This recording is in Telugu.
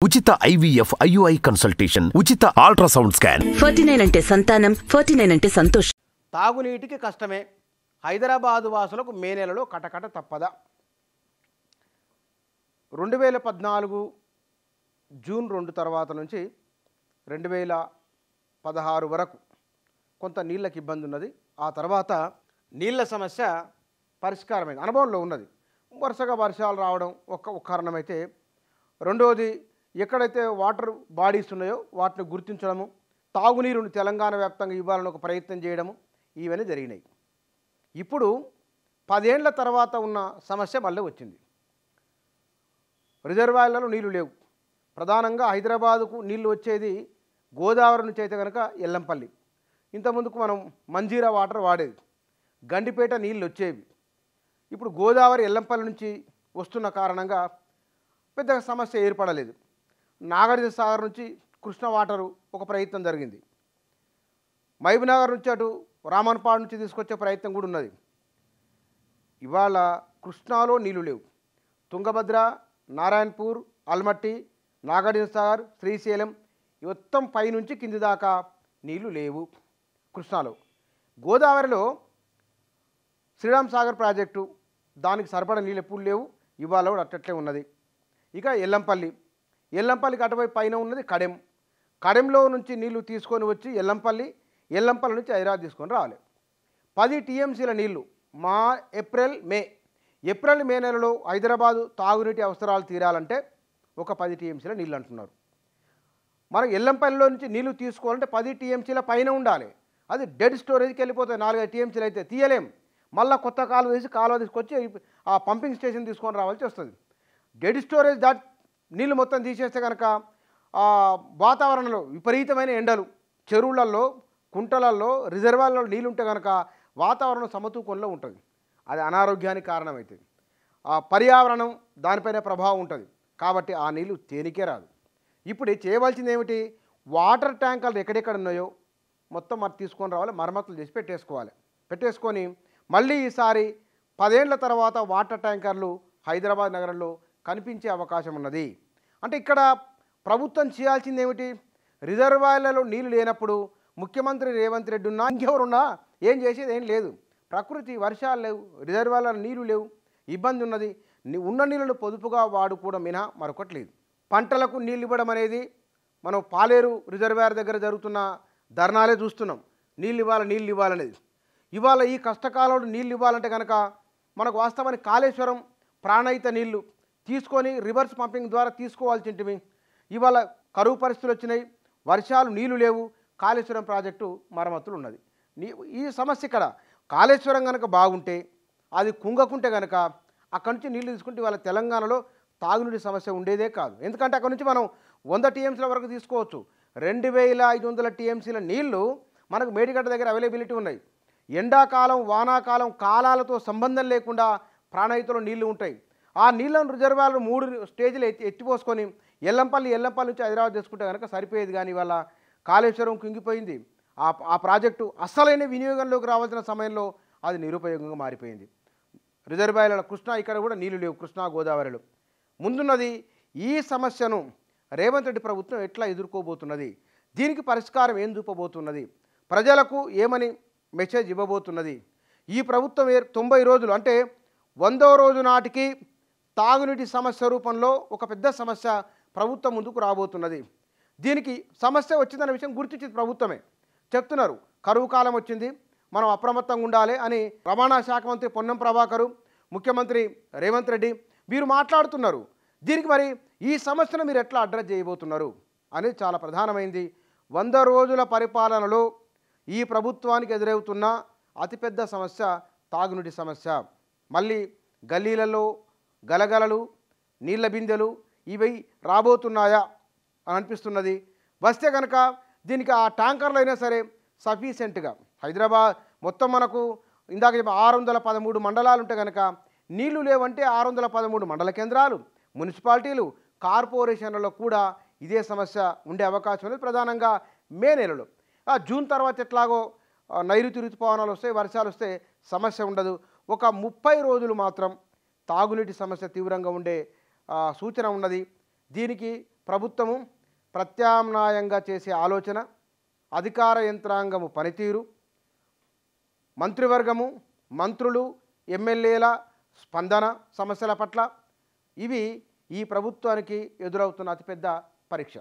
ఉచిత IVF IUI కన్సల్టేషన్, ఉచిత అల్ట్రాసౌండ్ స్కాన్. 49 అంటే సంతానం, 49 అంటే సంతోషం. తాగునీటికి కష్టమే. హైదరాబాదు వాసులకు మే నెలలో కటకట తప్పదా? 2014 జూన్ 2 తర్వాత నుంచి 2016 వరకు కొంత నీళ్ళకి ఇబ్బంది ఉన్నది. ఆ తర్వాత నీళ్ళ సమస్య పరిష్కారమైంది, అనుభవంలో ఉన్నది. వరుసగా వర్షాలు రావడం ఒక కారణమైతే, రెండోది ఎక్కడైతే వాటర్ బాడీస్ ఉన్నాయో వాటిని గుర్తించడము, తాగునీరుని తెలంగాణ వ్యాప్తంగా ఇవ్వాలని ఒక ప్రయత్నం చేయడము, ఇవన్నీ జరిగినాయి. ఇప్పుడు 10 ఏళ్ల తర్వాత ఉన్న సమస్య మళ్ళీ వచ్చింది. రిజర్వాయర్లలో నీళ్లు లేవు. ప్రధానంగా హైదరాబాదుకు నీళ్లు వచ్చేది గోదావరి నుంచి అయితే కనుక ఎల్లంపల్లి. ఇంతకుముందుకు మనం మంజీరా వాటర్ వాడేది, గండిపేట నీళ్ళు వచ్చేవి. ఇప్పుడు గోదావరి ఎల్లంపల్లి నుంచి వస్తున్న కారణంగా పెద్ద సమస్య ఏర్పడలేదు. నాగార్జున సాగర్ నుంచి కృష్ణ వాటరు ఒక ప్రయత్నం జరిగింది. మహబూబ్నగర్ నుంచి అటు రామన్పాడు నుంచి తీసుకొచ్చే ప్రయత్నం కూడా ఉన్నది. ఇవాళ కృష్ణాలో నీళ్లు లేవు. తుంగభద్ర, నారాయణపూర్, అల్మట్టి, నాగార్జున సాగర్, శ్రీశైలం మొత్తం పైనుంచి కింది దాకా నీళ్లు లేవు కృష్ణాలో. గోదావరిలో శ్రీరామ్ సాగర్ ప్రాజెక్టు, దానికి సరిపడా నీళ్ళు ఎప్పుడు లేవు, ఇవాళ కూడా అట్టట్లే ఉన్నది. ఇక ఎల్లంపల్లికి అటువైపు పైన ఉన్నది కడెంలో నుంచి నీళ్లు తీసుకొని వచ్చి ఎల్లంపల్లి నుంచి హైదరాబాద్ తీసుకొని రావాలి. 10 TMCల నీళ్లు ఏప్రిల్ మే నెలలో హైదరాబాదు తాగునీటి అవసరాలు తీరాలంటే ఒక 10 TMCల నీళ్ళు అంటున్నారు. మనం ఎల్లంపల్లిలో నుంచి నీళ్లు తీసుకోవాలంటే 10 TMCల పైన ఉండాలి. అది డెడ్ స్టోరేజ్కి వెళ్ళిపోతాయి. 4-5 TMCలు అయితే తీయలేం. మళ్ళీ కొత్త కాలువ తీసుకొచ్చి ఆ పంపింగ్ స్టేషన్ తీసుకొని రావాల్సి వస్తుంది. డెడ్ స్టోరేజ్ నీళ్ళు మొత్తం తీసేస్తే కనుక వాతావరణంలో విపరీతమైన ఎండలు, చెరువులలో, కుంటలలో, రిజర్వాయర్లలో నీళ్ళు ఉంటే కనుక వాతావరణం సమతూకంలో ఉంటుంది. అది అనారోగ్యానికి కారణమవుతుంది. పర్యావరణం దానిపైన ప్రభావం ఉంటుంది. కాబట్టి ఆ నీళ్ళు తేనికే రాదు. ఇప్పుడు చేయవలసింది ఏమిటి? వాటర్ ట్యాంకర్లు ఎక్కడెక్కడ ఉన్నాయో మొత్తం మరి తీసుకొని రావాలి, మరమ్మతులు చేసి పెట్టేసుకొని మళ్ళీ ఈసారి 10 ఏళ్ల తర్వాత వాటర్ ట్యాంకర్లు హైదరాబాద్ నగరంలో కనిపించే అవకాశం ఉన్నది. అంటే ఇక్కడ ప్రభుత్వం చేయాల్సింది ఏమిటి? రిజర్వాయర్లలో నీళ్లు లేనప్పుడు ముఖ్యమంత్రి రేవంత్ రెడ్డి ఉన్నా, ఇంకెవరున్నా ఏం చేసేది ఏం లేదు. ప్రకృతి, వర్షాలు లేవు, రిజర్వాయర్లలో నీళ్లు లేవు, ఇబ్బంది ఉన్నది. ఉన్న నీళ్ళను పొదుపుగా వాడుకోవడం మినహా మరొకటి లేదు. పంటలకు నీళ్ళు ఇవ్వడం అనేది మనం పాలేరు రిజర్వాయర్ దగ్గర జరుగుతున్న ధర్నాలే చూస్తున్నాం. నీళ్ళు ఇవ్వాలనేది. ఇవాళ ఈ కష్టకాలంలో నీళ్ళు ఇవ్వాలంటే కనుక మనకు వాస్తవానికి కాళేశ్వరం ప్రాణహిత నీళ్లు తీసుకొని రివర్స్ పంపింగ్ ద్వారా తీసుకోవాల్సి ఉంటుంది. ఇవాళ కరువు పరిస్థితులు వచ్చినాయి, వర్షాలు, నీళ్లు లేవు, కాళేశ్వరం ప్రాజెక్టు మరమ్మతులు ఉన్నది. ఈ సమస్య ఇక్కడ కాళేశ్వరం కనుక బాగుంటే, అది కుంగకుంటే కనుక అక్కడి నుంచి నీళ్లు తీసుకుంటే ఇవాళ తెలంగాణలో తాగునీటి సమస్య ఉండేదే కాదు. ఎందుకంటే అక్కడ నుంచి మనం 100 TMCల వరకు తీసుకోవచ్చు. 2500 TMCల నీళ్లు మనకు మేడిగడ్డ దగ్గర అవైలబిలిటీ ఉన్నాయి. ఎండాకాలం, వానాకాలం కాలాలతో సంబంధం లేకుండా ప్రాణహితలో నీళ్లు ఉంటాయి. ఆ నీళ్ళను రిజర్వాయర్లు 3 స్టేజ్లు ఎత్తిపోసుకొని ఎల్లంపల్లి నుంచి హైదరాబాద్ తీసుకుంటే కనుక సరిపోయేది. కానీ ఇవాళ కాళేశ్వరం కుంగిపోయింది. ఆ ప్రాజెక్టు అస్సలైన వినియోగంలోకి రావాల్సిన సమయంలో అది నిరుపయోగంగా మారిపోయింది. రిజర్వాయర్ల కృష్ణా, ఇక్కడ కూడా నీళ్లు లేవు కృష్ణా గోదావరిలో. ముందున్నది ఈ సమస్యను రేవంత్ రెడ్డి ప్రభుత్వం ఎట్లా ఎదుర్కోబోతున్నది? దీనికి పరిష్కారం ఏం చూపబోతున్నది? ప్రజలకు ఏమని మెసేజ్ ఇవ్వబోతున్నది? ఈ ప్రభుత్వం 90 రోజులు అంటే 100వ రోజు నాటికి తాగునీటి సమస్య రూపంలో ఒక పెద్ద సమస్య ప్రభుత్వం ముందుకు రాబోతున్నది. దీనికి సమస్య వచ్చిందన్న విషయం గుర్తించింది ప్రభుత్వమే. చెప్తున్నారు, కరువు కాలం వచ్చింది, మనం అప్రమత్తంగా ఉండాలి అని రవాణా శాఖ మంత్రి పొన్నం ప్రభాకరు, ముఖ్యమంత్రి రేవంత్ రెడ్డి వీరు మాట్లాడుతున్నారు. దీనికి మరి ఈ సమస్యను మీరు ఎట్లా అడ్రస్ చేయబోతున్నారు అనేది చాలా ప్రధానమైంది. 100 రోజుల పరిపాలనలో ఈ ప్రభుత్వానికి ఎదురవుతున్న అతిపెద్ద సమస్య తాగునీటి సమస్య. మళ్ళీ గల్లీలలో గలగలలు, నీళ్ళ బిందెలు ఇవి రాబోతున్నాయా అని అనిపిస్తున్నది. వస్తే కనుక దీనికి ఆ ట్యాంకర్లు అయినా సరే సఫిషియెంట్గా, హైదరాబాద్ మొత్తం మనకు ఇందాక 613 మండలాలు ఉంటే కనుక నీళ్లు లేవంటే 613 మండల కేంద్రాలు, మున్సిపాలిటీలు, కార్పొరేషన్లలో కూడా ఇదే సమస్య ఉండే అవకాశం ఉంది. ప్రధానంగా మే నెలలో. జూన్ తర్వాత ఎట్లాగో నైరుతి ఋతుపవనాలు వస్తాయి, వర్షాలు వస్తే సమస్య ఉండదు. ఒక 30 రోజులు మాత్రం తాగునీటి సమస్య తీవ్రంగా ఉండే సూచన ఉన్నది. దీనికి ప్రభుత్వము ప్రత్యామ్నాయంగా చేసే ఆలోచన, అధికార యంత్రాంగము పనితీరు, మంత్రివర్గము, మంత్రులు, ఎమ్మెల్యేల స్పందన సమస్యల పట్ల ఇవి ఈ ప్రభుత్వానికి ఎదురవుతున్న అతిపెద్ద పరీక్ష.